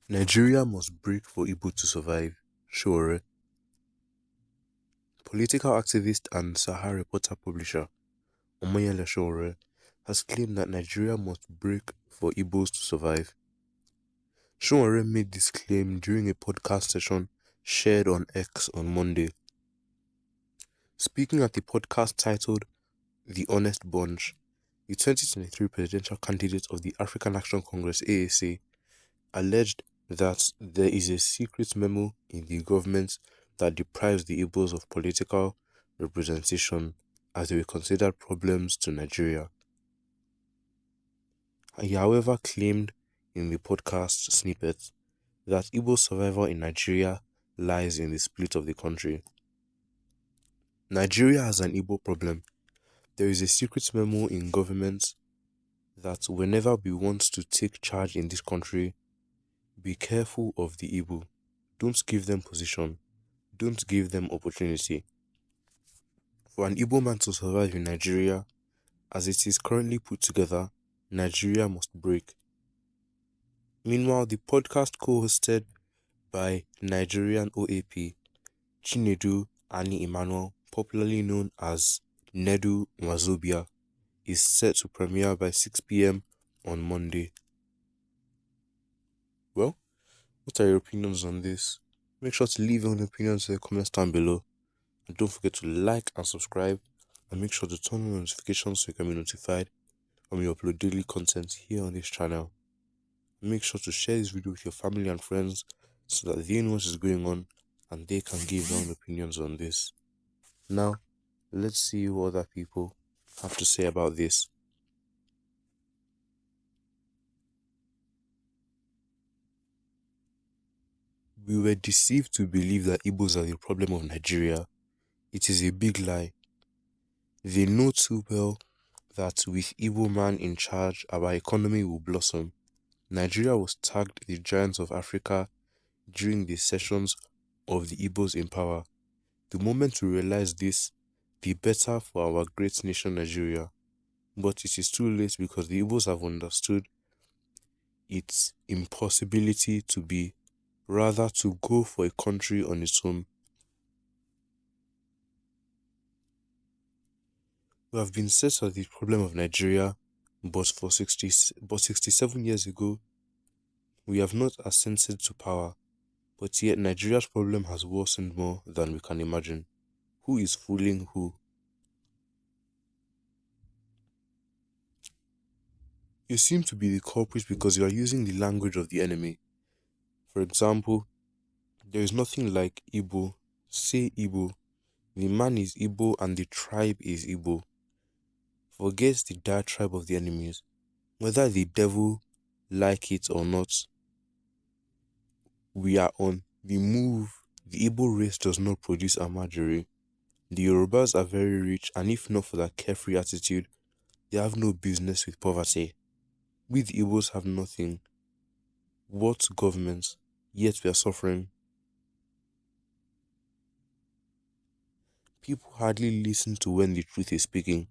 Nigeria must break for Igbo to survive. Sowore. Political activist and Sahara Reporter publisher Omoyele Sowore has claimed that Nigeria must break for Igbos to survive. Sowore made this claim during a podcast session shared on X on Monday. Speaking at the podcast titled The Honest Bunch, the 2023 presidential candidate of the African Action Congress (AAC) alleged that there is a secret memo in the government that deprives the Igbos of political representation as they were considered problems to Nigeria. He, however, claimed in the podcast snippet that Igbo survival in Nigeria lies in the split of the country. Nigeria has an Igbo problem. There is a secret memo in government that whenever we want to take charge in this country, be careful of the Igbo. Don't give them position. Don't give them opportunity. For an Igbo man to survive in Nigeria, as it is currently put together, Nigeria must break. Meanwhile, the podcast co-hosted by Nigerian OAP, Chinedu Ani Emmanuel, popularly known as Nedu Wazobia, is set to premiere by 6 p.m. on Monday. Well, what are your opinions on this? Make sure to leave your own opinions in the comments down below. And don't forget to like and subscribe, and make sure to turn on notifications so you can be notified when we upload daily content here on this channel. Make sure to share this video with your family and friends so that they know what is going on and they can give their own opinions on this. Now, let's see what other people have to say about this. We were deceived to believe that Igbos are the problem of Nigeria. It is a big lie. They know too well that with Igbo man in charge, our economy will blossom. Nigeria was tagged the giants of Africa during the sessions of the Igbos in power. The moment we realize this, the better for our great nation Nigeria. But it is too late because the Igbos have understood its impossibility to be, rather to go for a country on its own. We have been set as the problem of Nigeria, but 67 years ago, we have not ascended to power, but yet Nigeria's problem has worsened more than we can imagine. Who is fooling who? You seem to be the culprit because you are using the language of the enemy. For example, there is nothing like Igbo. Say Igbo. The man is Igbo and the tribe is Igbo. Forget the diatribe of the enemies. Whether the devil like it or not, we are on the move. The Igbo race does not produce Amajiri. The Yorubas are very rich, and if not for their carefree attitude, they have no business with poverty. We the Igbos have nothing. What government? Yet we are suffering. People hardly listen to when the truth is speaking.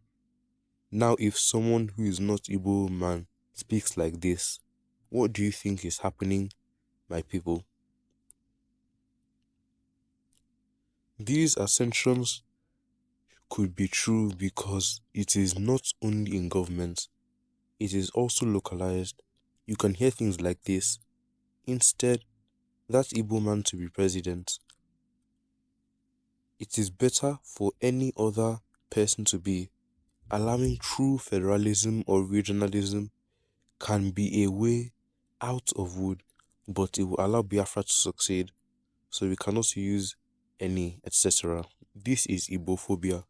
Now, if someone who is not Igbo man speaks like this, what do you think is happening, my people? These ascensions could be true because it is not only in government, it is also localized. You can hear things like this. Instead, that Igbo man to be president. It is better for any other person to be. Allowing true federalism or regionalism can be a way out of wood, but it will allow Biafra to succeed. So we cannot use any, etc. This is Igbophobia.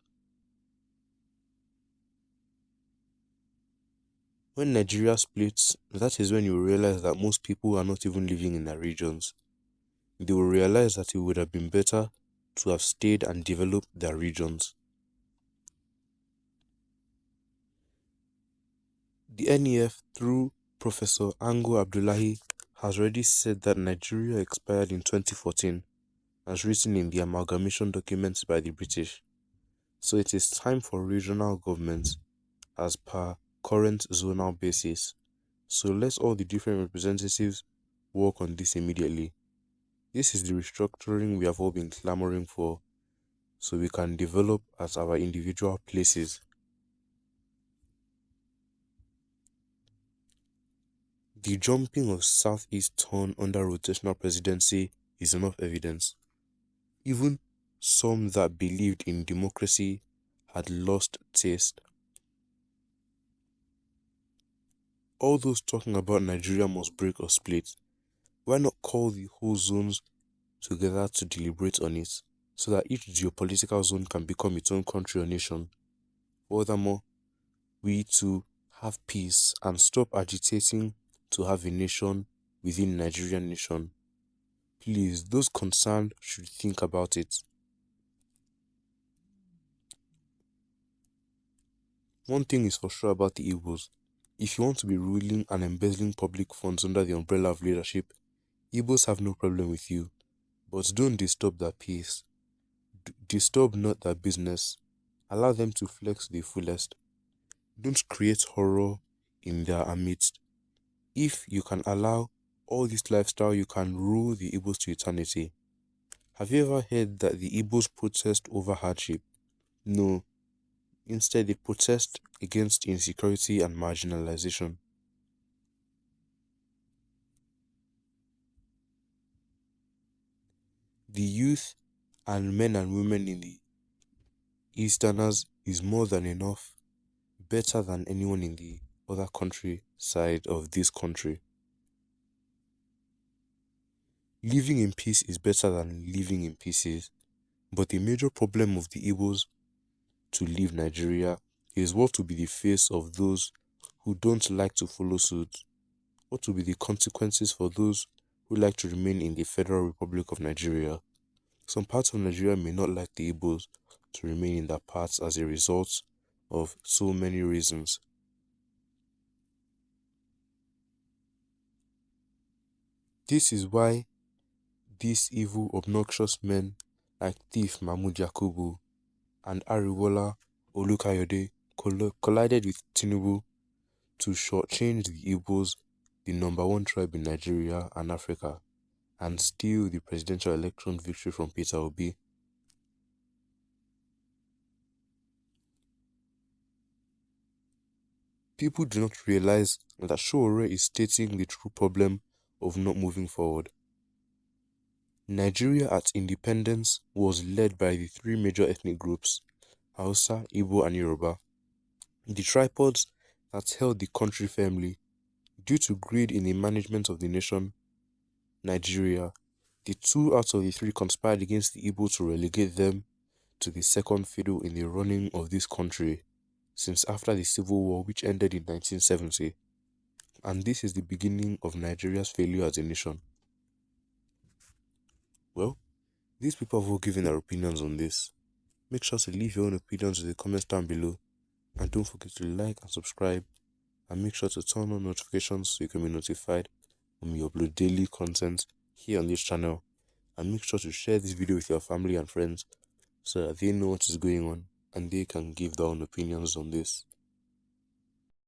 When Nigeria splits, that is when you realize that most people are not even living in their regions. They will realize that it would have been better to have stayed and developed their regions. The NEF, through Professor Ango Abdullahi, has already said that Nigeria expired in 2014, as written in the amalgamation documents by the British. So it is time for regional governments as per current zonal basis. So let all the different representatives work on this immediately. This is the restructuring we have all been clamoring for, so we can develop at our individual places. The jumping of Southeast turn under rotational presidency is enough evidence. Even some that believed in democracy had lost taste. All those talking about Nigeria must break or split, why not call the whole zones together to deliberate on it, so that each geopolitical zone can become its own country or nation? Furthermore, we to have peace and stop agitating to have a nation within Nigerian nation. Please, those concerned should think about it. One thing is for sure about the Igbos. If you want to be ruling and embezzling public funds under the umbrella of leadership, Igbos have no problem with you. But don't disturb their peace. Disturb not their business. Allow them to flex to the fullest. Don't create horror in their midst. If you can allow all this lifestyle, you can rule the Igbos to eternity. Have you ever heard that the Igbos protest over hardship? No. Instead, they protest against insecurity and marginalization. The youth and men and women in the Easterners is more than enough, better than anyone in the other country side of this country. Living in peace is better than living in pieces, but the major problem of the Igbos to leave Nigeria is what will be the face of those who don't like to follow suit. What will be the consequences for those who like to remain in the Federal Republic of Nigeria? Some parts of Nigeria may not like the Igbos to remain in that parts as a result of so many reasons. This is why these evil, obnoxious men like Thief Mahmoud Yakubu and Ariwola Olukayode collided with Tinubu to shortchange the Igbos, the number one tribe in Nigeria and Africa, and steal the presidential election victory from Peter Obi. People do not realize that Sowore'S is stating the true problem of not moving forward. Nigeria at independence was led by the three major ethnic groups, Hausa, Igbo and Yoruba, the tripods that held the country firmly. Due to greed in the management of the nation, Nigeria, the two out of the three conspired against the Igbo to relegate them to the second fiddle in the running of this country since after the Civil War, which ended in 1970. And this is the beginning of Nigeria's failure as a nation. Well, these people have all given their opinions on this. Make sure to leave your own opinions in the comments down below. And don't forget to like and subscribe. And make sure to turn on notifications so you can be notified when we upload daily content here on this channel. And make sure to share this video with your family and friends so that they know what is going on and they can give their own opinions on this.